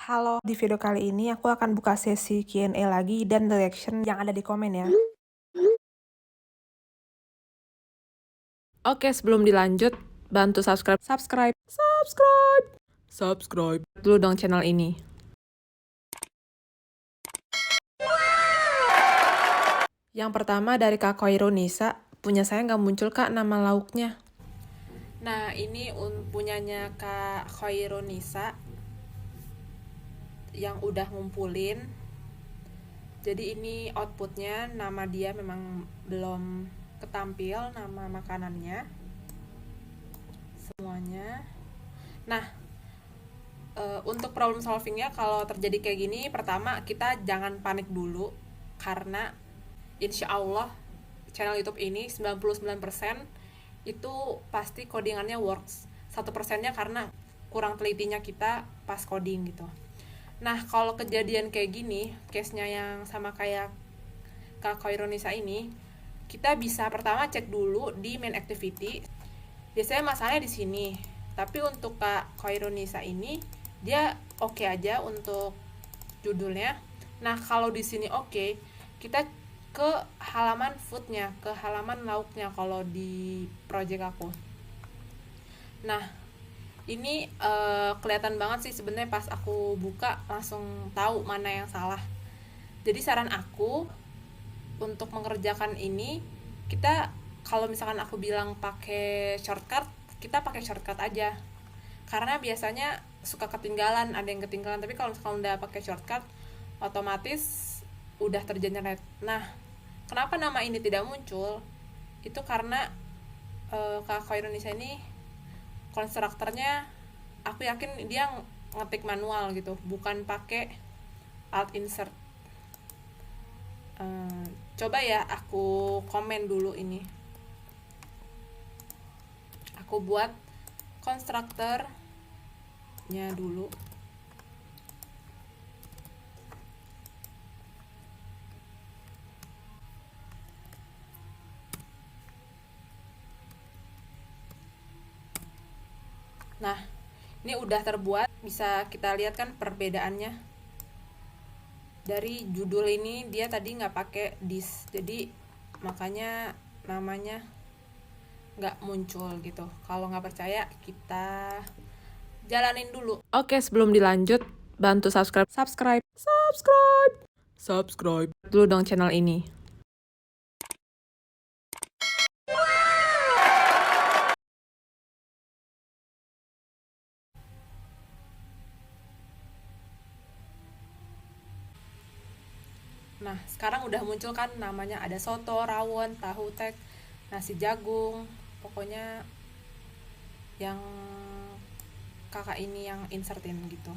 Halo, di video kali ini aku akan buka sesi Q&A lagi dan reaction yang ada di komen ya. Oke, sebelum dilanjut, bantu subscribe dulu dong channel ini. Yang pertama dari Kak Koiro Nisa, punya saya nggak muncul Kak nama lauknya. Nah, ini punyanya Kak Koiro Nisa yang udah ngumpulin. Jadi ini outputnya, nama dia memang belum ketampil, nama makanannya semuanya. Nah, untuk problem solvingnya kalau terjadi kayak gini, pertama kita jangan panik dulu, karena insya Allah channel YouTube ini 99% itu pasti codingannya works. 1%-nya karena kurang telitinya kita pas coding gitu. Nah, kalau kejadian kayak gini, case-nya yang sama kayak Kak Koironisa ini, kita bisa pertama cek dulu di main activity. Biasanya masalahnya di sini. Tapi untuk Kak Koironisa ini, dia oke aja untuk judulnya. Nah, kalau di sini oke, kita ke halaman foodnya, ke halaman lauknya kalau di project aku. Nah, ini kelihatan banget sih sebenarnya pas aku buka langsung tahu mana yang salah. Jadi saran aku untuk mengerjakan ini, kita kalau misalkan aku bilang pakai shortcut, kita pakai shortcut aja. Karena biasanya suka ketinggalan, ada yang ketinggalan. Tapi kalau misalkan udah pakai shortcut, otomatis udah tergenerate. Nah, kenapa nama ini tidak muncul? Itu karena Kak Indonesia ini konstruktornya, aku yakin dia ngetik manual gitu, bukan pakai alt insert. Coba ya aku komen dulu ini. Aku buat konstruktornya dulu. Nah, ini udah terbuat, bisa kita lihat kan perbedaannya. Dari judul ini dia tadi nggak pakai this, jadi makanya namanya nggak muncul gitu. Kalau nggak percaya, kita jalanin dulu. Oke, sebelum dilanjut, bantu subscribe dulu dong channel ini. Nah, sekarang udah muncul kan namanya, ada soto, rawon, tahu tek, nasi jagung, pokoknya yang kakak ini yang insertin gitu.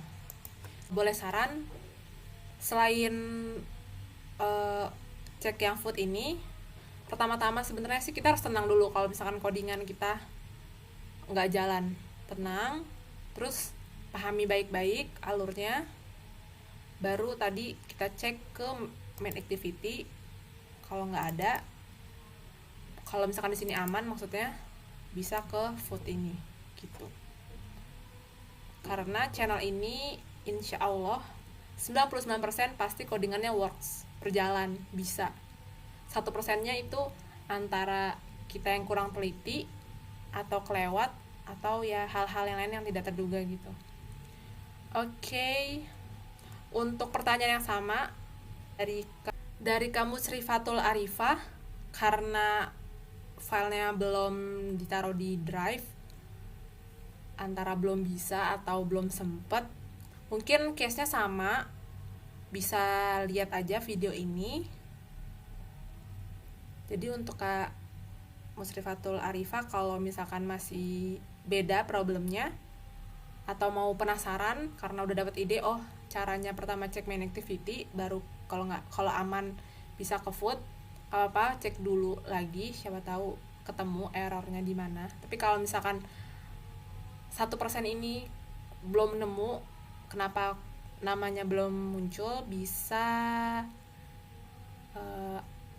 Boleh saran, selain cek yang food ini, pertama-tama sebenarnya sih kita harus tenang dulu kalau misalkan codingan kita nggak jalan. Tenang, terus pahami baik-baik alurnya, baru tadi kita cek ke main activity. Kalau nggak ada, kalau misalkan di sini aman, maksudnya bisa ke food ini gitu. Karena channel ini insya Allah 99% pasti codingannya works, berjalan, bisa. 1%-nya itu antara kita yang kurang teliti, atau kelewat, atau ya hal-hal yang lain yang tidak terduga gitu. Oke. Untuk pertanyaan yang sama dari kamu Srifatul Arifah, karena filenya belum ditaruh di drive, antara belum bisa atau belum sempet, mungkin case-nya sama, bisa lihat aja video ini. Jadi untuk Kak Musrifatul Arifah, kalau misalkan masih beda problemnya, atau mau penasaran karena udah dapat ide, oh caranya pertama cek main activity, baru kalau aman bisa ke food, apa cek dulu lagi, siapa tahu ketemu errornya di mana. Tapi kalau misalkan 1% ini belum nemu kenapa namanya belum muncul, bisa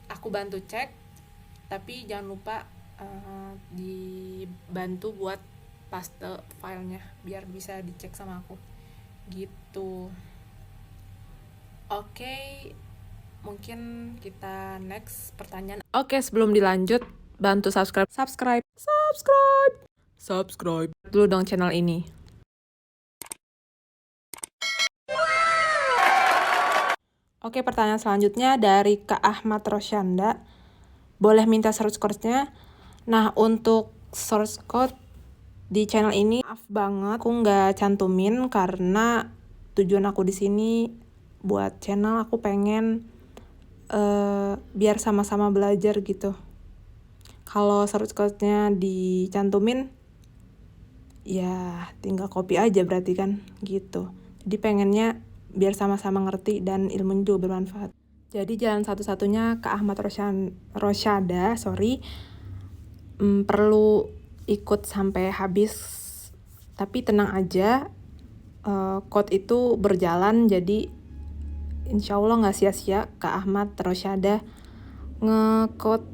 aku bantu cek, tapi jangan lupa dibantu buat paste filenya biar bisa dicek sama aku gitu. Oke, mungkin kita next pertanyaan. Oke, sebelum dilanjut, bantu subscribe dulu dong channel ini. Oke, pertanyaan selanjutnya dari Kak Ahmad Rosyanda. Boleh minta source code-nya? Nah, untuk source code di channel ini, maaf banget, aku nggak cantumin karena tujuan aku di sini buat channel aku pengen biar sama-sama belajar gitu. Kalau source code-nya dicantumin, ya tinggal copy aja berarti kan gitu. Jadi pengennya biar sama-sama ngerti dan ilmunya juga bermanfaat. Jadi jalan satu-satunya Kak Ahmad Rosyada, perlu ikut sampai habis. Tapi tenang aja, code itu berjalan, jadi insya Allah nggak sia-sia Kak Ahmad Rosyada nge-code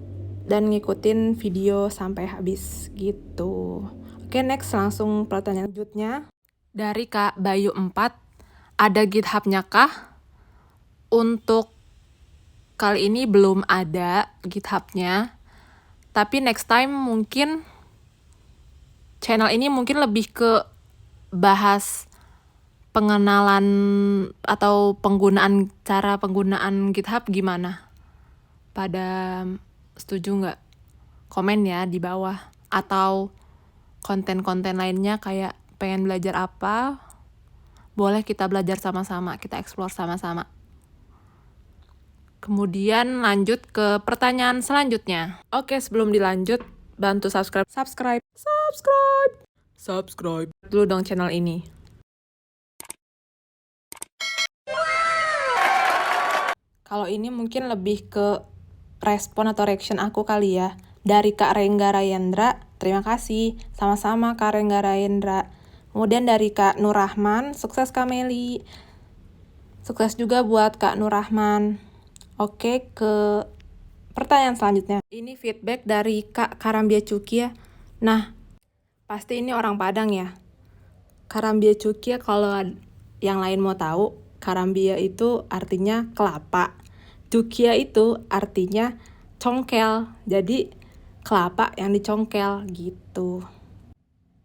dan ngikutin video sampai habis gitu. Oke, next langsung pertanyaan selanjutnya. Dari Kak Bayu 4, ada GitHub-nya kah? Untuk kali ini belum ada GitHub-nya, tapi next time mungkin channel ini mungkin lebih ke bahas pengenalan atau cara penggunaan GitHub gimana? Pada setuju nggak? Komen ya di bawah. Atau konten-konten lainnya kayak pengen belajar apa, boleh kita belajar sama-sama, kita explore sama-sama. Kemudian lanjut ke pertanyaan selanjutnya. Oke, sebelum dilanjut, bantu subscribe dulu dong channel ini. Kalau ini mungkin lebih ke respon atau reaction aku kali ya. Dari Kak Rengga Rayendra, terima kasih. Sama-sama Kak Rengga Rayendra. Kemudian dari Kak Nur Rahman, sukses Kak Meli. Sukses juga buat Kak Nur Rahman. Oke, ke pertanyaan selanjutnya. Ini feedback dari Kak Karambia Cuki ya. Nah, pasti ini orang Padang ya. Karambia Cuki ya, kalau yang lain mau tahu, Karambia itu artinya kelapa. Cukia itu artinya congkel. Jadi kelapa yang dicongkel gitu.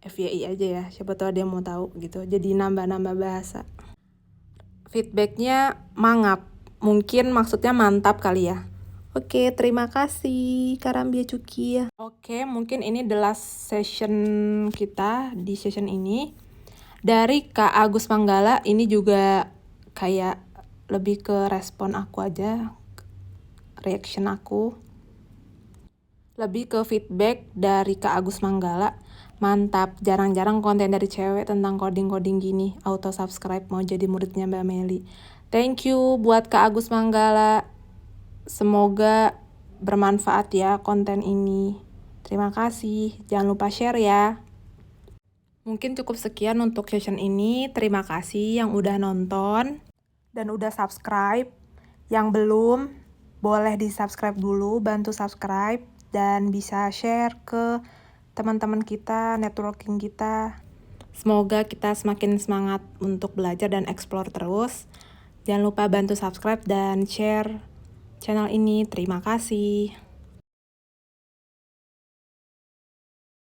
FYI aja ya, siapa tahu ada yang mau tahu gitu. Jadi nambah-nambah bahasa. Feedbacknya mangap. Mungkin maksudnya mantap kali ya. Oke, terima kasih Karambia Cuki ya. Oke, mungkin ini the last session kita di session ini. Dari Kak Agus Manggala, ini juga kayak lebih ke respon aku aja, reaction aku. Lebih ke feedback dari Kak Agus Manggala. Mantap, jarang-jarang konten dari cewek tentang coding-coding gini. Auto subscribe mau jadi muridnya Mbak Meli. Thank you buat Kak Agus Manggala. Semoga bermanfaat ya konten ini. Terima kasih. Jangan lupa share ya. Mungkin cukup sekian untuk session ini. Terima kasih yang udah nonton dan udah subscribe. Yang belum, boleh di-subscribe dulu, bantu subscribe dan bisa share ke teman-teman kita, networking kita. Semoga kita semakin semangat untuk belajar dan explore terus. Jangan lupa bantu subscribe dan share channel ini. Terima kasih.